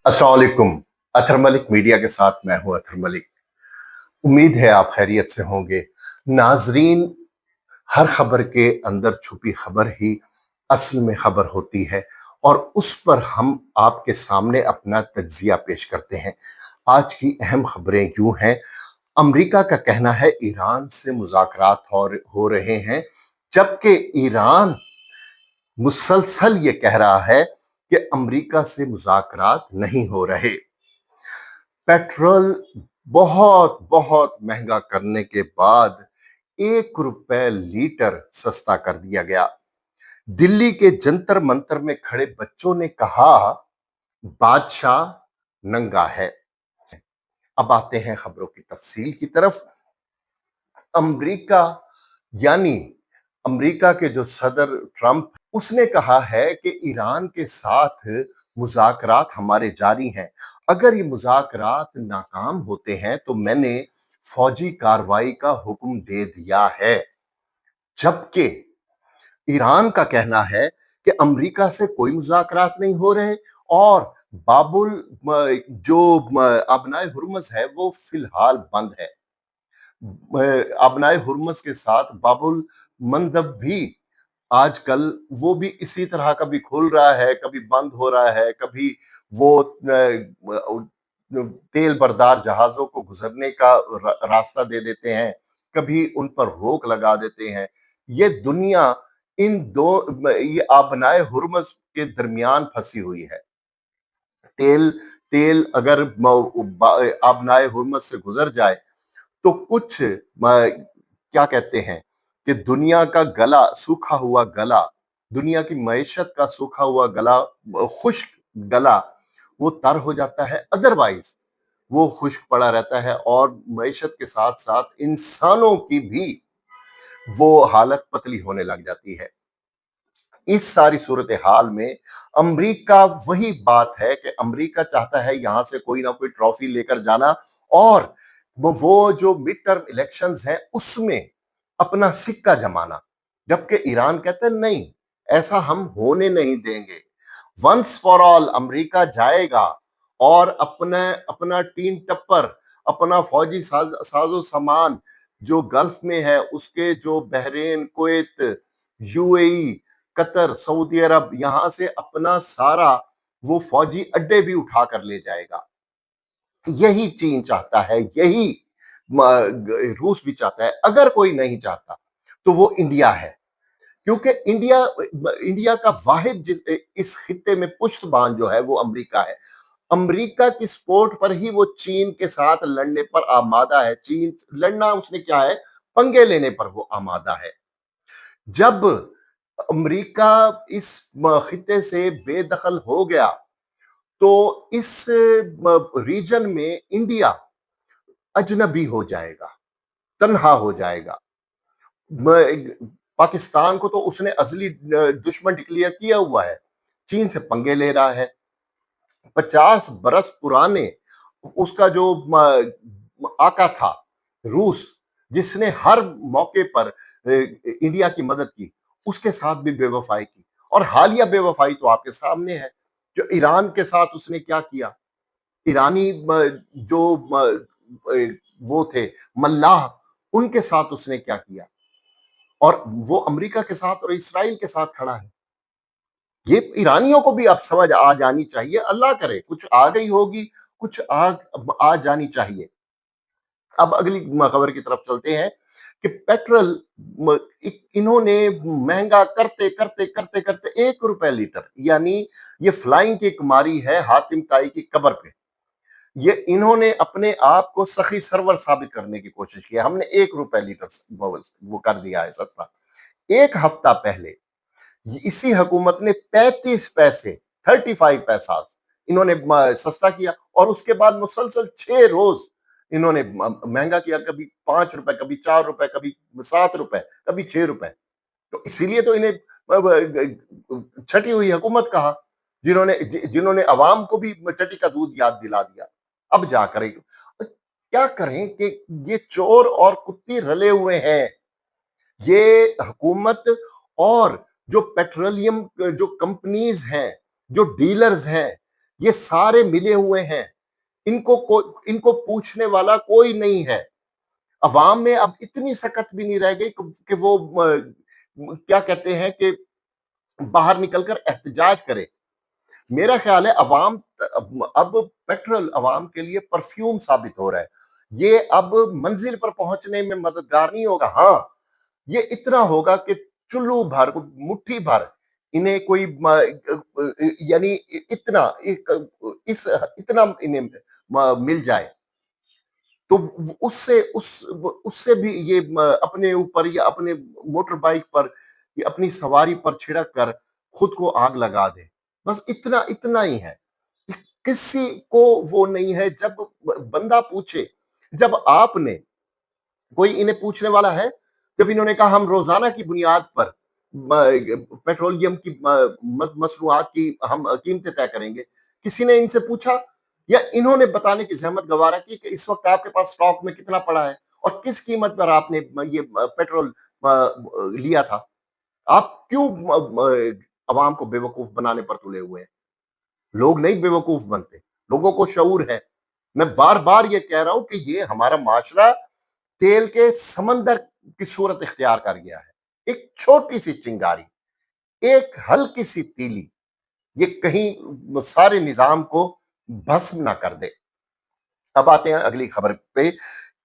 अस्सलाम वालेकुम। अतहर मलिक मीडिया के साथ मैं हूं अतहर मलिक। उम्मीद है आप खैरियत से होंगे। नाजरीन, हर खबर के अंदर छुपी खबर ही असल में खबर होती है और उस पर हम आपके सामने अपना तज्जिया पेश करते हैं। आज की अहम खबरें यूं हैं। अमेरिका का कहना है ईरान से मुज़ाकरात हो रहे हैं, जबकि ईरान मुसलसल ये कह रहा है कि अमेरिका से मुज़ाकरात नहीं हो रहे। पेट्रोल बहुत बहुत महंगा करने के बाद 1 रुपए लीटर सस्ता कर दिया गया। दिल्ली के जंतर मंतर में खड़े बच्चों ने कहा, बादशाह नंगा है। अब आते हैं खबरों की तफसील की तरफ। अमेरिका यानी अमेरिका के जो सदर ट्रंप, उसने कहा है कि ईरान के साथ मुज़ाकरात हमारे जारी हैं। अगर ये मुज़ाकरात नाकाम होते हैं तो मैंने फौजी कार्रवाई का हुक्म दे दिया है। जबकि ईरान का कहना है कि अमेरिका से कोई मुज़ाकरात नहीं हो रहे और बाबुल जो अबनाए हुर्मुज़ है वो फिलहाल बंद है। अबनाए हुर्मुज़ के साथ बाबुल मंदब भी आजकल वो भी इसी तरह कभी खुल रहा है, कभी बंद हो रहा है, कभी वो तेल बरदार जहाज़ों को गुजरने का रास्ता दे देते हैं, कभी उन पर रोक लगा देते हैं। ये दुनिया ये आबनाए हुर्मुज़ के दरमियान फंसी हुई है। तेल तेल अगर आबनाए हुर्मुज़ से गुजर जाए तो कुछ क्या कहते हैं कि दुनिया का गला, सूखा हुआ गला, दुनिया की मईशत का सूखा हुआ गला, खुश्क गला, वो तर हो जाता है। अदरवाइज वो खुश्क पड़ा रहता है और मईशत के साथ साथ इंसानों की भी वो हालत पतली होने लग जाती है। इस सारी सूरत हाल में अमेरिका, वही बात है कि अमेरिका चाहता है यहां से कोई ना कोई ट्रॉफी लेकर जाना और वो जो मिड टर्म इलेक्शंस हैं उसमें अपना सिक्का जमाना। जबकि ईरान कहता है नहीं, ऐसा हम होने नहीं देंगे। वंस फॉर ऑल अमेरिका जाएगा और अपना अपना टीन टप्पर, अपना फौजी साजो सामान जो गल्फ में है उसके, जो Bahrain, Kuwait, UAE, Qatar, Saudi Arab, यहां से अपना सारा वो फौजी अड्डे भी उठा कर ले जाएगा। यही चीन चाहता है, यही रूस भी चाहता है। अगर कोई नहीं चाहता तो वो इंडिया है, क्योंकि इंडिया का वाहिद इस खित्ते में पुश्तबान जो है वो अमेरिका है। अमेरिका की सपोर्ट पर ही वो चीन के साथ लड़ने पर आमादा है। चीन लड़ना उसने क्या है, पंगे लेने पर वो आमादा है। जब अमेरिका इस खित्ते से बेदखल हो गया तो इस रीजन में इंडिया अजनबी हो जाएगा, तन्हा हो जाएगा। पाकिस्तान को तो उसने अजली दुश्मन डिक्लेयर किया हुआ है। चीन से पंगे ले रहा है। 50 बरस पुराने उसका जो आका था रूस, जिसने हर मौके पर इंडिया की मदद की, उसके साथ भी बेवफाई की। और हालिया बेवफाई तो आपके सामने है। जो ईरान के साथ उसने क्या किया, ईरानी जो वो थे मल्लाह, उनके साथ उसने क्या किया। और वो अमेरिका के साथ और इसराइल के साथ खड़ा है। ये ईरानियों को भी अब समझ आ जानी चाहिए। अल्लाह करे कुछ आ गई होगी, कुछ आ जानी चाहिए। अब अगली खबर की तरफ चलते हैं कि पेट्रोल इन्होंने महंगा करते करते करते करते 1 रुपए लीटर, यानी ये फ्लाइंग की कुमारी है हातिम ताई की कब्र पे। ये इन्होंने अपने आप को सखी सरवर साबित करने की कोशिश की है। हमने 1 रुपए लीटर वो कर दिया है सस्ता। एक हफ्ता पहले इसी हुकूमत ने 35 पैसे, 35 पैसा इन्होंने सस्ता किया और उसके बाद मुसलसल 6 रोज इन्होंने महंगा किया। कभी 5 रुपए, कभी 4 रुपए, कभी 7 रुपए, कभी 6 रुपए। तो इसीलिए तो इन्हें छठी हुई हुकूमत कहा, जिन्होंने अवाम को भी चटी का दूध याद दिला दिया। अब जाकर क्या करें कि ये चोर और कुत्ती रले हुए हैं। ये हुकूमत और जो पेट्रोलियम जो कंपनीज हैं, जो डीलर्स हैं, یہ سارے ملے ہوئے ہیں، ان کو پوچھنے والا کوئی نہیں ہے۔ عوام میں اب اتنی سکت بھی نہیں رہ گئی کہ وہ کیا کہتے ہیں کہ باہر نکل کر احتجاج کرے۔ میرا خیال ہے عوام اب پیٹرول عوام کے لیے پرفیوم ثابت ہو رہا ہے۔ یہ اب منزل پر پہنچنے میں مددگار نہیں ہوگا، ہاں یہ اتنا ہوگا کہ چلو بھر مٹھی بھر انہیں کوئی یعنی اتنا اتنا انہیں مل جائے تو اس سے بھی یہ اپنے اوپر یا اپنے موٹر بائک پر یا اپنی سواری پر چھڑک کر خود کو آگ لگا دے۔ بس اتنا ہی ہے، کسی کو وہ نہیں ہے۔ جب بندہ پوچھے، جب آپ نے کوئی انہیں پوچھنے والا ہے، جب انہوں نے کہا ہم روزانہ کی بنیاد پر پیٹرولیم کی مصنوعات کی ہم قیمتیں طے کریں گے، کسی نے ان سے پوچھا یا انہوں نے بتانے کی زحمت گوارا کی کہ اس وقت آپ کے پاس سٹاک میں کتنا پڑا ہے اور کس قیمت پر آپ نے یہ پیٹرول لیا تھا؟ آپ کیوں عوام کو بے وقوف بنانے پر تلے ہوئے ہیں؟ لوگ نہیں بے وقوف بنتے، لوگوں کو شعور ہے۔ میں بار بار یہ کہہ رہا ہوں کہ یہ ہمارا معاشرہ تیل کے سمندر کی صورت اختیار کر گیا ہے۔ ایک چھوٹی سی چنگاری، ایک ہلکی سی تیلی، یہ کہیں سارے نظام کو بھسم نہ کر دے۔ اب آتے ہیں اگلی خبر پہ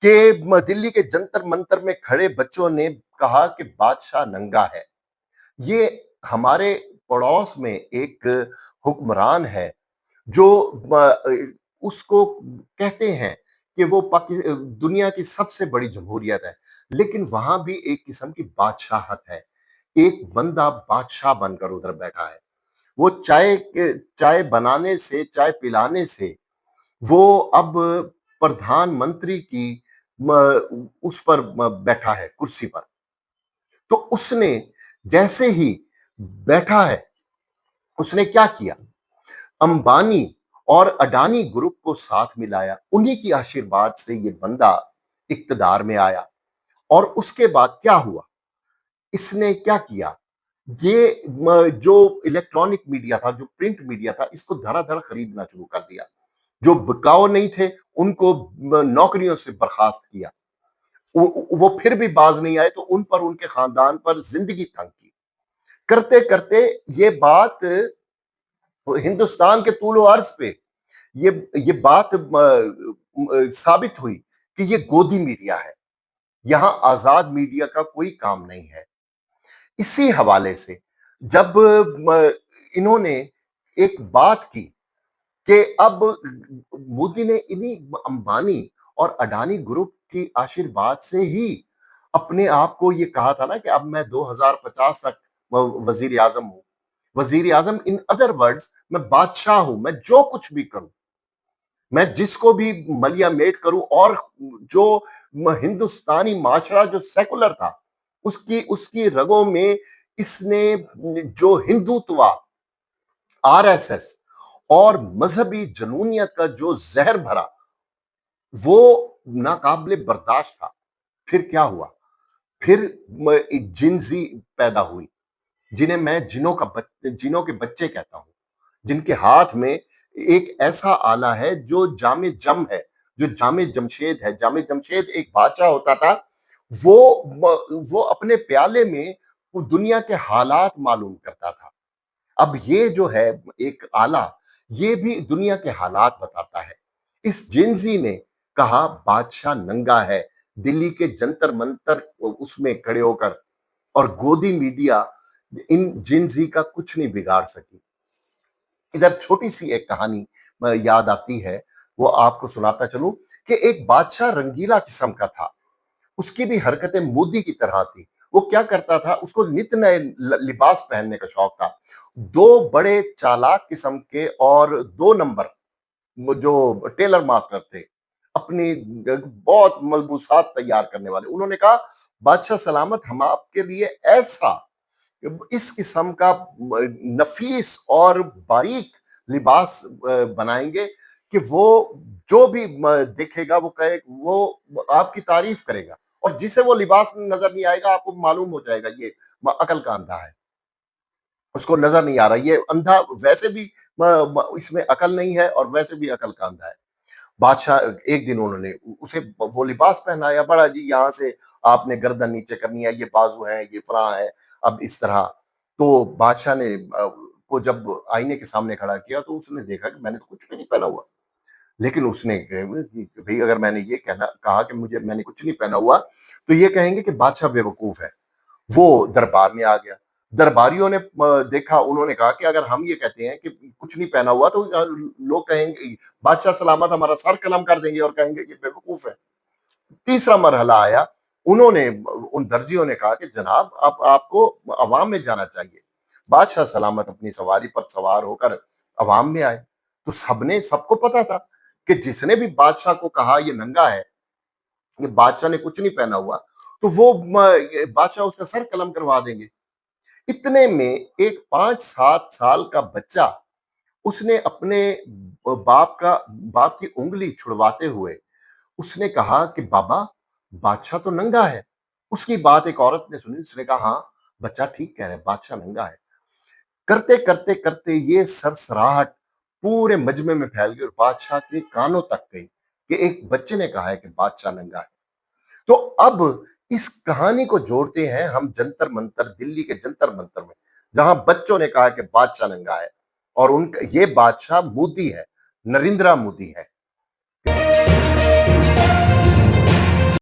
کہ دلی کے جنتر منتر میں کھڑے بچوں نے کہا کہ بادشاہ ننگا ہے۔ یہ ہمارے پڑوس میں ایک حکمران ہے جو اس کو کہتے ہیں کہ وہ دنیا کی سب سے بڑی جمہوریت ہے، لیکن وہاں بھی ایک قسم کی بادشاہت ہے۔ ایک بندہ بادشاہ بن کر ادھر بیٹھا ہے، وہ چائے بنانے سے، چائے پلانے سے وہ اب پردھان منتری کی اس پر بیٹھا ہے، کرسی پر۔ تو اس نے جیسے ہی بیٹھا ہے، اس نے کیا کیا؟ امبانی اور اڈانی گروپ کو ساتھ ملایا، انہی کی آشیرواد سے یہ بندہ اقتدار میں آیا۔ اور اس کے بعد کیا ہوا؟ اس نے کیا کیا؟ یہ جو الیکٹرانک میڈیا تھا، جو پرنٹ میڈیا تھا، اس کو دھڑا دھڑ خریدنا شروع کر دیا۔ جو بکاؤ نہیں تھے ان کو نوکریوں سے برخاست کیا، وہ پھر بھی باز نہیں آئے تو ان پر، ان کے خاندان پر زندگی تنگ کی۔ کرتے کرتے یہ بات ہندوستان کے طول و عرض پہ یہ بات ثابت ہوئی کہ یہ گودی میڈیا ہے، یہاں آزاد میڈیا کا کوئی کام نہیں ہے۔ اسی حوالے سے جب انہوں نے ایک بات کی کہ اب مودی نے انہی امبانی اور اڈانی گروپ کی آشیرواد سے ہی اپنے آپ کو یہ کہا تھا نا کہ اب میں 2050 تک وزیر اعظم ہوں۔ وزیر اعظم ان ادر ورڈز میں بادشاہ ہوں، میں جو کچھ بھی کروں، میں جس کو بھی ملیا میٹ کروں، اور جو ہندوستانی معاشرہ جو سیکولر تھا اس کی رگوں میں اس نے جو ہندوتوا، آر ایس ایس اور مذہبی جنونیت کا جو زہر بھرا، وہ ناقابل برداشت تھا۔ پھر کیا ہوا؟ پھر ایک جنزی پیدا ہوئی، جنہیں میں جنوں کے بچے کہتا ہوں، جن کے ہاتھ میں ایک ایسا آلہ ہے جو جام جم ہے، جو جام جمشید ہے۔ جام جمشید ایک بادشاہ ہوتا تھا، وہ اپنے پیالے میں دنیا کے حالات معلوم کرتا تھا۔ اب یہ جو ہے ایک آلہ، یہ بھی دنیا کے حالات بتاتا ہے۔ اس جنزی نے کہا بادشاہ ننگا ہے، دلی کے جنتر منتر اس میں کھڑے ہو کر، اور گودی میڈیا ان جنزی کا کچھ نہیں بگاڑ سکی۔ ادھر چھوٹی سی ایک کہانی یاد آتی ہے، وہ آپ کو سناتا چلوں کہ ایک بادشاہ رنگیلا قسم کا تھا، اس کی بھی حرکتیں مودی کی طرح تھی۔ وہ کیا کرتا تھا؟ اس کو نت نئے لباس پہننے کا شوق تھا۔ دو بڑے چالاک قسم کے اور 2 نمبر جو ٹیلر ماسٹر تھے، اپنی بہت ملبوسات تیار کرنے والے، انہوں نے کہا بادشاہ سلامت، ہم آپ کے لیے ایسا اس قسم کا نفیس اور باریک لباس بنائیں گے کہ وہ جو بھی دیکھے گا وہ کہے، وہ آپ کی تعریف کرے گا، اور جسے وہ لباس نظر نہیں آئے گا آپ کو معلوم ہو جائے گا یہ عقل کا اندھا ہے، اس کو نظر نہیں آ رہا۔ یہ اندھا ویسے بھی इसमें अकल नहीं है और वैसे भी अकल का अंधा है। बादशाह एक दिन उन्होंने उसे वो लिबास पहनाया, बड़ा जी यहाँ से आपने गर्दन नीचे करनी है, ये बाजू है, ये फलां है, अब इस तरह। तो बादशाह ने को जब आईने के सामने खड़ा किया तो उसने देखा कि मैंने तो कुछ भी नहीं पहना हुआ। लेकिन उसने भई अगर मैंने ये कहना कहा कि मुझे मैंने कुछ नहीं पहना हुआ, तो ये कहेंगे कि बादशाह बेवकूफ़ है। वो दरबार में आ गया। दरबारियों ने देखा, उन्होंने कहा कि अगर हम ये कहते हैं कि कुछ नहीं पहना हुआ तो लोग कहेंगे, बादशाह सलामत हमारा सर कलम कर देंगे और कहेंगे ये बेवकूफ़ है। तीसरा मरहला आया, उन्होंने उन दर्जियों ने कहा कि जनाब आप आपको अवाम में जाना चाहिए। बादशाह सलामत अपनी सवारी पर सवार होकर अवाम में आए। तो सबने सबको पता था कि जिसने भी बादशाह को कहा ये नंगा है, ये बादशाह ने कुछ नहीं पहना हुआ, तो वो बादशाह उसका सर कलम करवा देंगे। इतने में एक 5-7 साल का बच्चा, उसने अपने बाप की उँगली छुड़वाते हुए उसने कहा कि बाबा, बादशाह तो नंगा है। उसकी बात एक औरत ने सुनी, उसने कहा हाँ, बच्चा ठीक कह रहा है, बादशाह नंगा है। करते ये सरसराहट पूरे मजमे में फैल गई और बादशाह के कानों तक गई कि एक बच्चे ने कहा है कि बादशाह नंगा है। तो अब इस कहानी को जोड़ते हैं हम जंतर मंतर, दिल्ली के जंतर मंतर में, जहां बच्चों ने कहा कि बादशाह नंगा है और उनका ये बादशाह मोदी है, नरेंद्र मोदी है।